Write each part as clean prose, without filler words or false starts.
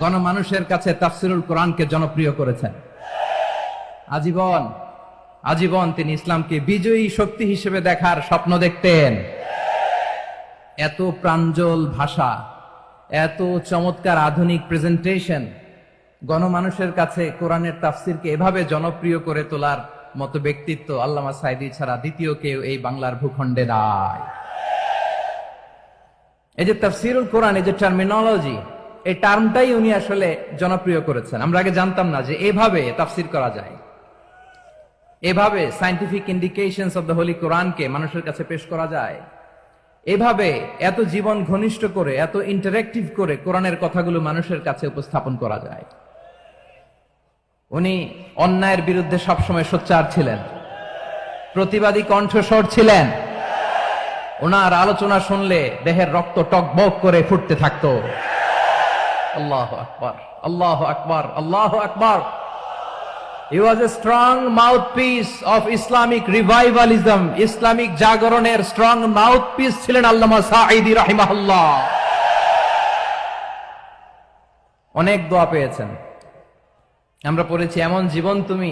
গণমানুষের কাছে তাফসিরুল কোরআনকে জনপ্রিয় করেছেন। আজীবন আজীবন তিনি ইসলামকে বিজয়ী শক্তি হিসেবে দেখার স্বপ্ন দেখতেন। এত প্রাঞ্জল ভাষা, এত চমৎকার আধুনিক প্রেজেন্টেশন, গণমানুষের কাছে কোরআনের তাফসিরকে এভাবে জনপ্রিয় করে তোলার মতো ব্যক্তিত্ব আল্লামা সাঈদী ছাড়া দ্বিতীয় কেউ এই বাংলার ভূখণ্ডে নাই। এই যে তাফসিরুল কোরআন, এই যে টার্মিনোলজি, এই টার্মটাই উনি আসলে জনপ্রিয় করেছেন। আমরা আগে জানতাম না যে এভাবে তাফসির করা যায়, এভাবে scientific indications of the Holi কোরআনকে মানুষের কাছে পেশ করা যায়, এভাবে এত জীবন ঘনিষ্ঠ করে, এত ইন্টারেক্টিভ করে কোরআনের কথাগুলো মানুষের কাছে উপস্থাপন করা যায়। উনি অন্যায়ের বিরুদ্ধে সবসময় সোচ্চার ছিলেন, প্রতিবাদী কণ্ঠস্বর ছিলেন। ওনার আলোচনা শুনলে দেহের রক্ত টকবক করে ফুটতে থাকতো। আল্লাহু আকবার, আল্লাহু আকবার, আল্লাহু আকবার। He was a strong mouthpiece of Islamic revivalism. Islamic জাগরণের স্ট্রং মাউথপিস ছিলেন আল্লামা সাঈদী রাহিমাহুল্লাহ। অনেক দোয়া পেয়েছেন। আমরা পড়েছি, এমন জীবন তুমি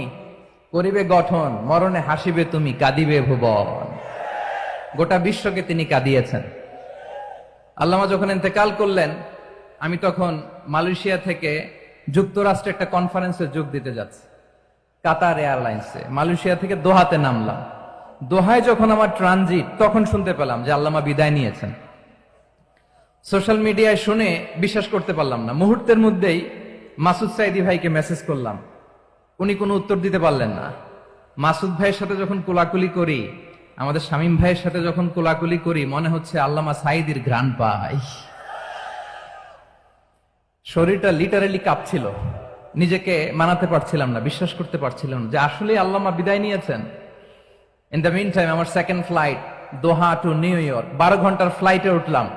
করিবে গঠন, মরণে হাসিবে তুমি, কাঁদিবে ভুবন। গোটা বিশ্বকে তিনি কাঁদিয়েছেন। আল্লামা যখন ইন্তেকাল করলেন, আমি তখন মালয়েশিয়া থেকে যুক্তরাষ্ট্রে একটা কনফারেন্সে যোগ দিতে যাচ্ছি, কাতার এয়ারলাইন্সে। মালয়েশিয়া থেকে দোহাতে নামলাম। দোহায় যখন আমার ট্রানজিট, তখন শুনতে পেলাম যে আল্লামা বিদায় নিয়েছেন। সোশ্যাল মিডিয়ায় শুনে বিশ্বাস করতে পারলাম না। মুহূর্তের মধ্যেই মাসুদ সাঈদী ভাইকে মেসেজ করলাম, উনি কোনো উত্তর দিতে পারলেন না। মাসুদ ভাইয়ের সাথে যখন কোলাকুলি করি, আমাদের শামীম ভাইয়ের সাথে যখন কোলাকুলি করি, মনে হচ্ছে আল্লামা সাঈদীর ঘ্রাণ পাই। শরীরটা লিটারালি কাঁপছিল, নিজেকে মানাতে পারছিলাম না, বিশ্বাস করতে পারছিলাম যে আসলে আল্লামা বিদায় নিয়েছেন। ইন দ্য মিন টাইম আমার সেকেন্ড ফ্লাইট, দোহা টু নিউ ইয়র্ক, 12 ঘন্টার ফ্লাইটে উঠলাম।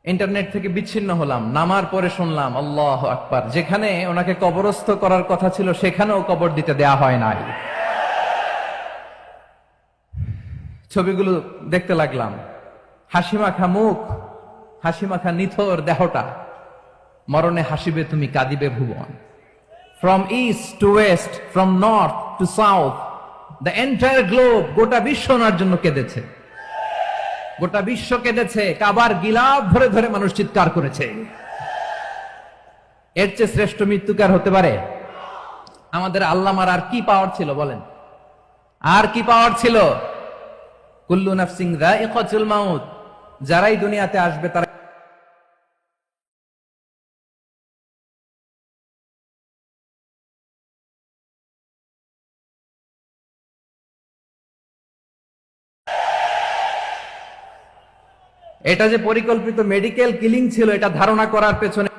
ইন্টারনেট থেকে বিচ্ছিন্ন হলাম। নামার পরে শুনলাম আল্লাহু আকবার, যেখানে ওনাকে কবরস্থ করার কথা ছিল সেখানেও কবর দিতে দেয়া হয় নাই। ছবিগুলো দেখতে লাগলাম, হাসিমাখা মুখ, হাসিমাখা নিথর দেহটা, মরণে হাসিবে তুমি, কাঁদিবে ভুবন। From east to west, from north to south, the entire globe, গোটা বিশ্ব ওনার জন্য কেঁদেছে। গোটা বিশ্ব কেঁদেছে, কাবার গিলাফ ধরে ধরে মানুষ চিৎকার করেছে। এর চেয়ে শ্রেষ্ঠ মৃত্যুকার হতে পারে? আমাদের আল্লামার আর কি পাওয়ার ছিল বলেন? আর কি পাওয়ার ছিল? কুল্লু নাফসিন যায়িকাতুল মাউত, যারাই দুনিয়াতে আসবে তারা এটা যে পরিকল্পিত মেডিকেল কিলিং ছিল, এটা ধারণা করার পেছনে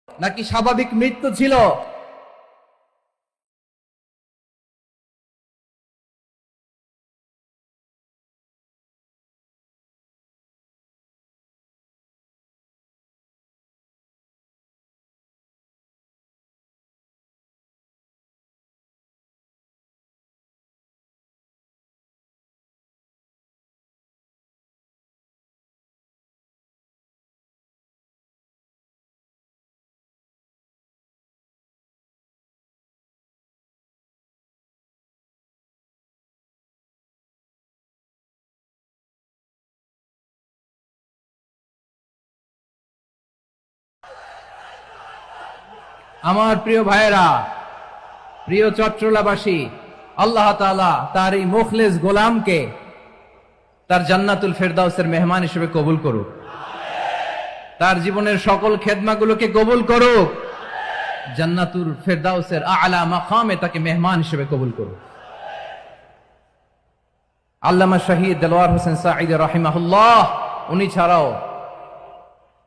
নাকি স্বাভাবিক মৃত্যু ছিল? আমার প্রিয় ভাইয়েরা, প্রিয় চট্টলাবাসী, আল্লাহ তাআলা তার এই মুখলেস গোলামকে তার জান্নাতুল ফেরদাউসের মেহমান হিসেবে কবুল করুক। তার জীবনের সকল খেদমাগুলোকে কবুল করুক। জান্নাতুল ফেরদাউসের আলা মাকামে তাকে মেহমান হিসেবে কবুল করুক। আল্লামা শহীদ দেলোয়ার হোসেন সাঈদ রাহিমাহুল্লাহ, উনি ছাড়াও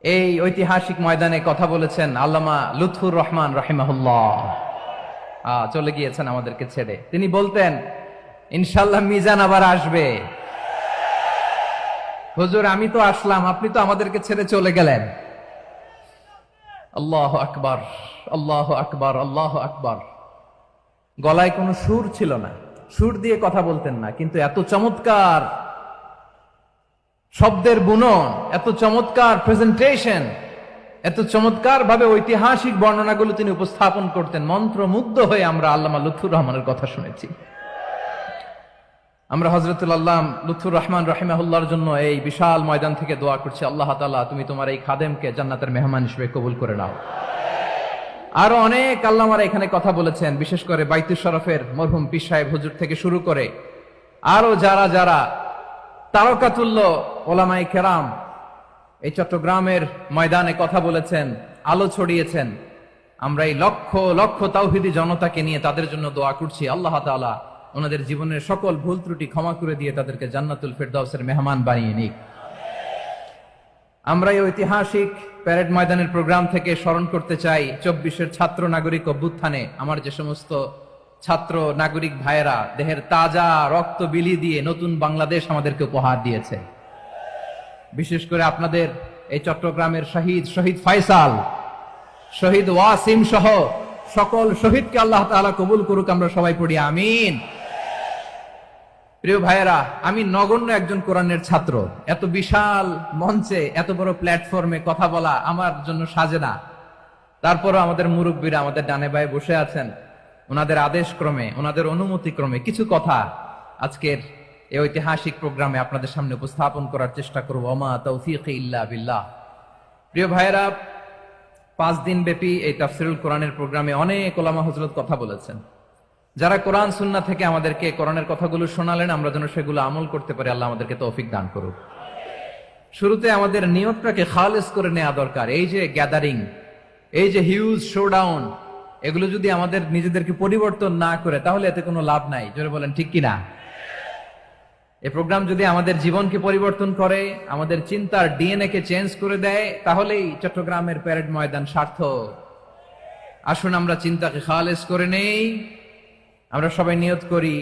এই ঐতিহাসিক ময়দানে কথা বলেছেন আল্লামা লুৎফুর রহমান রাহিমাহুল্লাহ। চলে গিয়েছেন আমাদেরকে ছেড়ে। তিনি বলতেন, ইনশাল্লাহ মিজান আবার আসবে। হুজুর, আমি তো আসলাম, আপনি তো আমাদেরকে ছেড়ে চলে গেলেন। আল্লাহু আকবার, আল্লাহু আকবার, আল্লাহু আকবার। গলায় কোনো সুর ছিল না, সুর দিয়ে কথা বলতেন না, কিন্তু এত চমৎকার শব্দের বুনন, এত চমৎকার প্রেজেন্টেশন, এত চমৎকার ভাবে ঐতিহাসিক বর্ণনাগুলো তিনি উপস্থাপন করতেন। মন্ত্রমুগ্ধ হয়ে আমরা আল্লামা লুৎফুর রহমানের কথা শুনেছি। আমরা হযরতুল আল্লাহ লুৎফুর রহমান রাহিমাহুল্লাহর জন্য এই বিশাল ময়দান থেকে দোয়া করছি, আল্লাহ তাআলা তুমি তোমার এই খাদেমকে জান্নাতের মেহমান হিসেবে কবুল করে নাও। আরো অনেক আল্লামারা এখানে কথা বলেছেন, বিশেষ করে বাইতুল শরফের মরহুম পীর সাহেব হুজুর থেকে শুরু করে আরো যারা যারা তারকাতুল্য ওলামায়ে কেরাম এই চট্টগ্রামের ময়দানে কথা বলেছেন, আলো ছড়িয়েছেন। আমরা এই লক্ষ লক্ষ তাওহীদি জনতাকে নিয়ে তাদের জন্য দোয়া করছি, আল্লাহ তাআলা ওনাদের জীবনের সকল ভুল ত্রুটি ক্ষমা করে দিয়ে তাদেরকে জান্নাতুল ফেরদাউসের মেহমান বানিয়ে নিক। আমরা এই ঐতিহাসিক প্যারেড ময়দানের প্রোগ্রাম থেকে স্মরণ করতে চাই 24-এর ছাত্র নাগরিক অভ্যুত্থানে আমার যে সমস্ত ছাত্র নাগরিক ভাইয়েরা দেহের তাজা রক্ত বিলি দিয়ে নতুন বাংলাদেশ আমাদেরকে উপহার দিয়েছে। বিশেষ করে আপনাদের এই চট্টগ্রামের শহীদ ফয়সাল, শহীদ ওয়াসিম সহ সকল শহীদকে আল্লাহ তাআলা কবুল করুক। আমরা সবাই পড়ি আমিন। প্রিয় ভাইয়েরা, আমি নগণ্য একজন কোরআনের ছাত্র, এত বিশাল মঞ্চে এত বড় প্ল্যাটফর্মে কথা বলা আমার জন্য সাজে না। তারপরও আমাদের মুরব্বীরা আমাদের ডানে বায়ে বসে আছেন, ওনাদের আদেশ ক্রমে, ওনাদের অনুমতি ক্রমে কিছু কথা আজকের এই ঐতিহাসিক প্রোগ্রামে আপনাদের সামনে উপস্থাপন করার চেষ্টা করব। ওমা তাওফীকি ইল্লা বিল্লাহ। প্রিয় ভাইয়েরা, 5 দিন ব্যাপী এই তাফসীরুল কোরআনের প্রোগ্রামে অনেক ওলামা হযরত কথা বলেছেন। যারা কোরআন সুন্নাহ থেকে আমাদেরকে কোরআনের কথাগুলো শোনালেন, আমরা যেন সেগুলো আমল করতে পারি, আল্লাহ আমাদেরকে তৌফিক দান করুক। শুরুতে আমাদের নিয়তটাকে খালেস করে নেওয়া দরকার। এই যে গ্যাদারিং, এই যে হিউজ শোডাউন, এগুলো যদি আমাদের নিজেদেরকে পরিবর্তন না করে তাহলে এতে কোনো লাভ নাই। জোরে বলেন ঠিক কিনা? এই প্রোগ্রাম যদি আমাদের জীবনকে পরিবর্তন করে, আমাদের চিন্তার ডিএনএ কে চেঞ্জ করে দেয়, তাহলেই চট্টগ্রামের প্যারেড ময়দান সার্থক। আসুন আমরা চিন্তাকে খালেস করে নেই। আমরা সবাই নিয়ত করি,